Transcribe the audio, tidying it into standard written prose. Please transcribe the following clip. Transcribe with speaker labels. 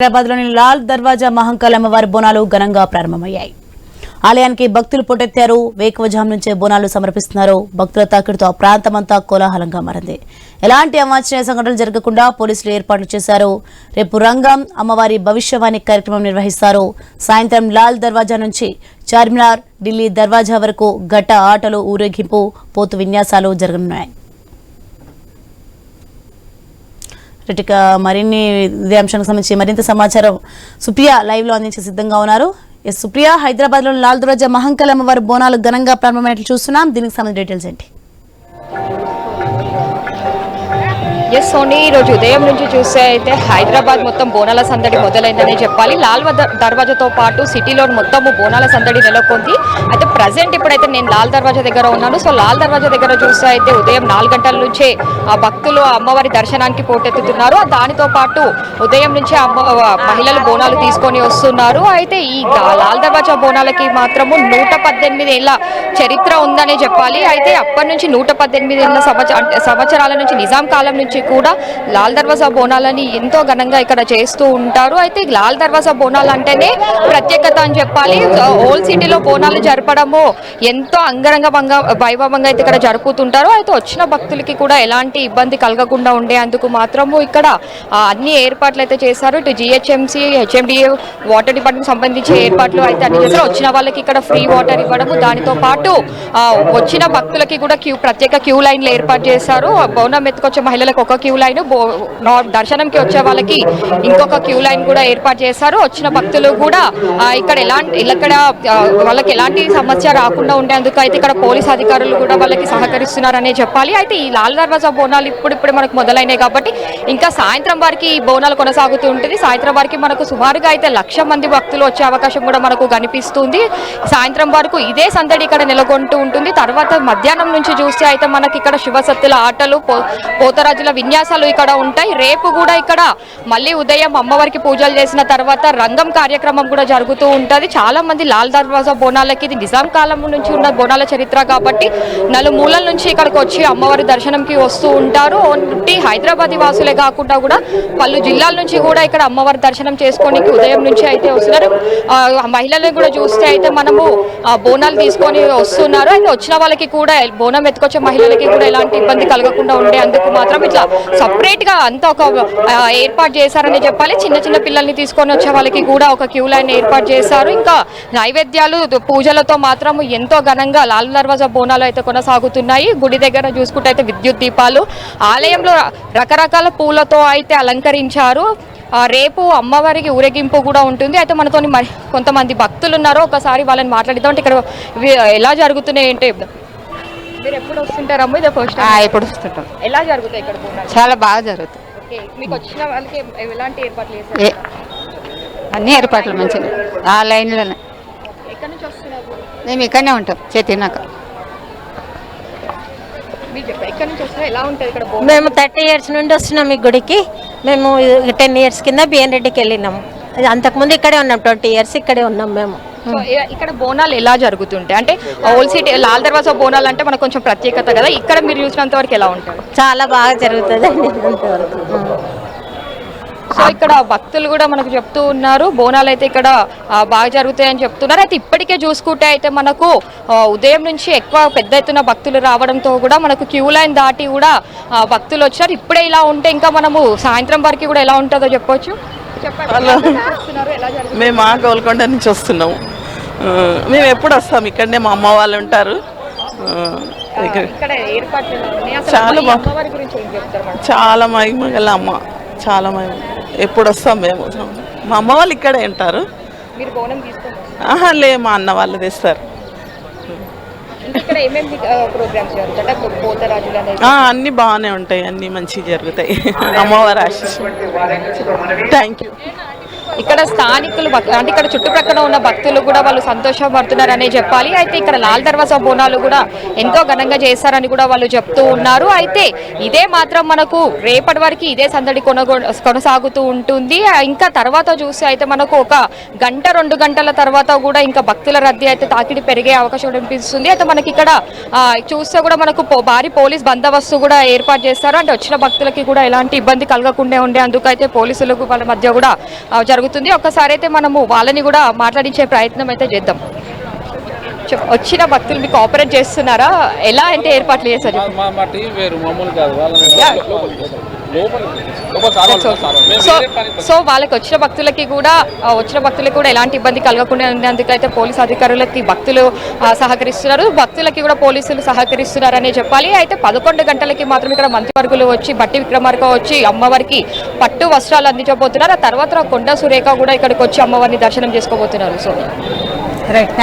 Speaker 1: హైదరాబాద్లోని లాల్ దర్వాజా మహంకాళి అమ్మవారి బోనాలు ఘనంగా ప్రారంభమయ్యాయి. ఆలయానికి భక్తులు పోటెత్తారు. వేకువజాము నుంచే బోనాలు సమర్పిస్తున్నారు. భక్తుల తాకిడితో ఆ ప్రాంతమంతా కోలాహలంగా మారింది. ఎలాంటి అవాంఛనీయ సంఘటనలు జరగకుండా పోలీసులు ఏర్పాట్లు చేశారు. రేపు రంగం అమ్మవారి భవిష్యవాణి కార్యక్రమం నిర్వహిస్తారు. సాయంత్రం లాల్ దర్వాజా నుంచి చార్మినార్, ఢిల్లీ దర్వాజా వరకు ఘట్ట ఆటలు, ఊరేగింపు, పోతు విన్యాసాలు జరగనున్నాయి. మరిన్ని ఇదే అంశానికి సంబంధించి మరింత సమాచారం సుప్రియ లైవ్ లో అందించే సిద్ధంగా ఉన్నారు. సుప్రియ, హైదరాబాద్ లో లాల్ దర్వాజా మహంకాళి అమ్మవారి బోనాలు ఘనంగా ప్రారంభమైనట్లు చూస్తున్నాం. దీనికి సంబంధించిన డీటెయిల్స్ ఏంటి?
Speaker 2: ఎస్ సోనీ, ఈరోజు ఉదయం నుంచి చూస్తే అయితే హైదరాబాద్ మొత్తం బోనాల సందడి మొదలైందనే చెప్పాలి. లాల్ దర్వాజాతో పాటు సిటీలో మొత్తము బోనాల సందడి నెలకొంది. అయితే ప్రజెంట్ ఇప్పుడైతే నేను లాల్ దర్వాజా దగ్గర ఉన్నాను. సో లాల్ దర్వాజా దగ్గర చూస్తే అయితే ఉదయం 4 గంటల నుంచే ఆ భక్తులు అమ్మవారి దర్శనానికి పోటెత్తుతున్నారు. దానితో పాటు ఉదయం నుంచే మహిళలు బోనాలు తీసుకొని వస్తున్నారు. అయితే ఈ లాల్ దర్వాజా బోనాలకి మాత్రము 118 ఏళ్ల చరిత్ర ఉందనే చెప్పాలి. అయితే అప్పటి నుంచి 118 ఏళ్ల సంవత్సరాల నుంచి నిజాం కాలం నుంచి కూడా లాల్ దర్వాజా బోనాలని ఎంతో ఘనంగా ఇక్కడ చేస్తూ ఉంటారు. అయితే లాల్ దర్వాజా బోనాలు అంటేనే ప్రత్యేకత అని చెప్పాలి. ఓల్డ్ సిటీలో బోనాలు జరపడము ఎంతో అంగరంగ వైభవంగా అయితే ఇక్కడ జరుపుతుంటారు. అయితే వచ్చిన భక్తులకి కూడా ఎలాంటి ఇబ్బంది కలగకుండా ఉండేందుకు మాత్రము ఇక్కడ అన్ని ఏర్పాట్లు అయితే చేశారు. ఇటు జిహెచ్ఎంసీ, హెచ్ఎండిఏ, వాటర్ డిపార్ట్మెంట్ సంబంధించి ఏర్పాట్లు అయితే అన్ని చేశారు. వచ్చిన వాళ్ళకి ఇక్కడ ఫ్రీ వాటర్ ఇవ్వడము, దానితో పాటు వచ్చిన భక్తులకి కూడా ప్రత్యేక క్యూ లైన్లు ఏర్పాటు చేశారు. బోనం ఎత్తుకొచ్చే మహిళలకు ఒక క్యూ లైన్, దర్శనంకి వచ్చే వాళ్ళకి ఇంకొక క్యూ లైన్ కూడా ఏర్పాటు చేశారు. వచ్చిన భక్తులు కూడా ఇక్కడ వాళ్ళకి ఎలాంటి సమస్య రాకుండా ఉండేందుకు అయితే ఇక్కడ పోలీస్ అధికారులు కూడా వాళ్ళకి సహకరిస్తున్నారనే చెప్పాలి. అయితే ఈ లాల్ దర్వాజా బోనాలు ఇప్పుడు మనకు మొదలైనాయి కాబట్టి ఇంకా సాయంత్రం వారికి ఈ బోనాలు కొనసాగుతూ ఉంటుంది. సాయంత్రం వారికి మనకు సుమారుగా అయితే 1,00,000 మంది భక్తులు వచ్చే అవకాశం కూడా మనకు కనిపిస్తుంది. సాయంత్రం వరకు ఇదే సందడి ఇక్కడ నెలకొంటూ ఉంటుంది. తర్వాత మధ్యాహ్నం నుంచి చూస్తే అయితే మనకి ఇక్కడ శివసత్తుల ఆటలు, పోతరాజుల విన్యాసాలు ఇక్కడ ఉంటాయి. రేపు కూడా ఇక్కడ మళ్ళీ ఉదయం అమ్మవారికి పూజలు చేసిన తర్వాత రంగం కార్యక్రమం కూడా జరుగుతూ ఉంటుంది. చాలా మంది లాల్ దర్వాజా బోనాలకి ఇది నిజాం కాలం నుంచి ఉన్న బోనాల చరిత్ర కాబట్టి నలుమూలల నుంచి ఇక్కడికి వచ్చి అమ్మవారి దర్శనంకి వస్తూ ఉంటారు. హైదరాబాద్ వాసులే కాకుండా కూడా పలు జిల్లాల నుంచి కూడా ఇక్కడ అమ్మవారి దర్శనం చేసుకోనికి ఉదయం నుంచి అయితే వస్తున్నారు. మహిళలను కూడా చూస్తే అయితే మనము బోనాలు తీసుకొని వస్తున్నారు. అయితే వచ్చిన వాళ్ళకి కూడా బోనం ఎత్తుకొచ్చే మహిళలకి కూడా ఎలాంటి ఇబ్బంది కలగకుండా ఉండేందుకు మాత్రం ఇట్లా సపరేట్ గా అంతా ఒక ఏర్పాటు చేశారని చెప్పాలి. చిన్న చిన్న పిల్లల్ని తీసుకొని వచ్చే వాళ్ళకి కూడా ఒక క్యూ లైన్ ఏర్పాటు చేశారు. ఇంకా నైవేద్యాలు, పూజలతో మాత్రం ఎంతో ఘనంగా లాల్ దర్వాజా బోనాలు అయితే కొనసాగుతున్నాయి. గుడి దగ్గర చూసుకుంటే అయితే విద్యుత్ దీపాలు, ఆలయంలో రకరకాల పూలతో అయితే అలంకరించారు. రేపు అమ్మవారికి ఊరేగింపు కూడా ఉంటుంది. అయితే మనతో కొంతమంది భక్తులు ఉన్నారు, ఒకసారి వాళ్ళని మాట్లాడిద్దాం. అంటే ఇక్కడ ఎలా జరుగుతున్నాయి అంటే, మీరు ఎప్పుడు వస్తుంటారమ్మా? ఇదే ఫస్ట్
Speaker 3: ఎప్పుడు వస్తుంటాం.
Speaker 2: ఎలా జరుగుతాయి ఇక్కడ బోనాలు?
Speaker 3: చాలా బాగా జరుగుతాయి.
Speaker 2: మీకు వచ్చిన వాళ్ళకి ఎలాంటి ఏర్పాట్లు చేస్తారు?
Speaker 3: అన్ని ఏర్పాట్లు మంచిగా ఆ లైన్లోనే.
Speaker 2: ఎక్కడి నుంచి వస్తున్నారు?
Speaker 3: మేము ఇక్కడనే ఉంటాం, చేతినాక.
Speaker 2: ఎక్కడి నుంచి వస్తున్నారు? ఎలా ఉంటుంది ఇక్కడ?
Speaker 4: మేము 30 years నుండి వస్తున్నాం ఈ గుడికి. మేము 10 years కింద బిఎన్ రెడ్డికి వెళ్ళినాము. అంతకుముందు ఇక్కడే ఉన్నాం, 20 years ఇక్కడే ఉన్నాం మేము.
Speaker 2: ఇక్కడ బోనాలు ఎలా జరుగుతుంటాయి అంటే, ఓల్డ్ సిటీ లాల్ దర్వాజా బోనాలు అంటే మనకు కొంచెం ప్రత్యేకత కదా. ఇక్కడ మీరు చూసినంత వరకు ఎలా ఉంటుంది?
Speaker 4: చాలా బాగా జరుగుతుంది అండి అంతవరకు.
Speaker 2: సో ఇక్కడ భక్తులు కూడా మనకు చెప్తూ ఉన్నారు బోనాలు అయితే ఇక్కడ బాగా జరుగుతాయని చెప్తున్నారు. అయితే ఇప్పటికే చూసుకుంటే అయితే మనకు ఉదయం నుంచి ఎక్కువ పెద్ద ఎత్తున భక్తులు రావడంతో కూడా మనకు క్యూ లైన్ దాటి కూడా భక్తులు వచ్చారు. ఇప్పుడే ఇలా ఉంటే ఇంకా మనము సాయంత్రం వరకు కూడా ఎలా ఉంటుందో చెప్పొచ్చు.
Speaker 5: మేము గోల్కొండ నుంచి వస్తున్నాము. మేము ఎప్పుడు వస్తాం, ఇక్కడనే మా అమ్మ వాళ్ళు ఉంటారు. చాలా మహిమ గల అమ్మ, చాలా మహిమ. ఎప్పుడు వస్తాం మేము, మా అమ్మ వాళ్ళు ఇక్కడే ఉంటారు. లే, మా అన్న వాళ్ళు తెస్తారు. అన్నీ బాగానే ఉంటాయి, అన్నీ మంచిగా జరుగుతాయి. అమ్మవారి ఆశీస్సు. Thank you.
Speaker 2: ఇక్కడ స్థానికులు అంటే ఇక్కడ చుట్టుప్రక్కల ఉన్న భక్తులు కూడా వాళ్ళు సంతోషపడుతున్నారనే చెప్పాలి. అయితే ఇక్కడ లాల్ దర్వాజా బోనాలు కూడా ఎంతో ఘనంగా చేస్తారని కూడా వాళ్ళు చెప్తూ ఉన్నారు. అయితే ఇదే మాత్రం మనకు రేపటి వరకు ఇదే సందడి కొనసాగుతూ ఉంటుంది. ఇంకా తర్వాత చూస్తే అయితే మనకు ఒక గంట 2 గంటల తర్వాత కూడా ఇంకా భక్తుల రద్దీ అయితే తాకిడి పెరిగే అవకాశం కనిపిస్తుంది. అయితే మనకి ఇక్కడ చూస్తే కూడా మనకు భారీ పోలీస్ బందోబస్తు కూడా ఏర్పాటు చేస్తారు. అంటే వచ్చిన భక్తులకి కూడా ఎలాంటి ఇబ్బంది కలగకుండా ఉండేందుకు అయితే పోలీసులకు వాళ్ళ మధ్య కూడా జరుగుతుంది. ఒక్కసారి అయితే మనము వాళ్ళని కూడా మాట్లాడించే ప్రయత్నం అయితే చేద్దాం. వచ్చిన భక్తులు మీకు కోఆపరేట్ చేస్తున్నారా? ఎలా అంటే ఏర్పాట్లు చేస్తారు? సో వాళ్ళకి వచ్చిన భక్తులకి కూడా ఎలాంటి ఇబ్బంది కలగకుండా ఉండేందుకు అయితే పోలీసు అధికారులకి భక్తులు సహకరిస్తున్నారు. భక్తులకి కూడా పోలీసులు సహకరిస్తున్నారనే చెప్పాలి. అయితే 11 గంటలకి మాత్రం ఇక్కడ మంత్రివర్గులు వచ్చి బట్టి విక్రమార్క వచ్చి అమ్మవారికి పట్టు వస్త్రాలు అందించబోతున్నారు. ఆ తర్వాత కొండ సురేఖ కూడా ఇక్కడికి వచ్చి అమ్మవారిని దర్శనం చేసుకోబోతున్నారు. So
Speaker 1: right.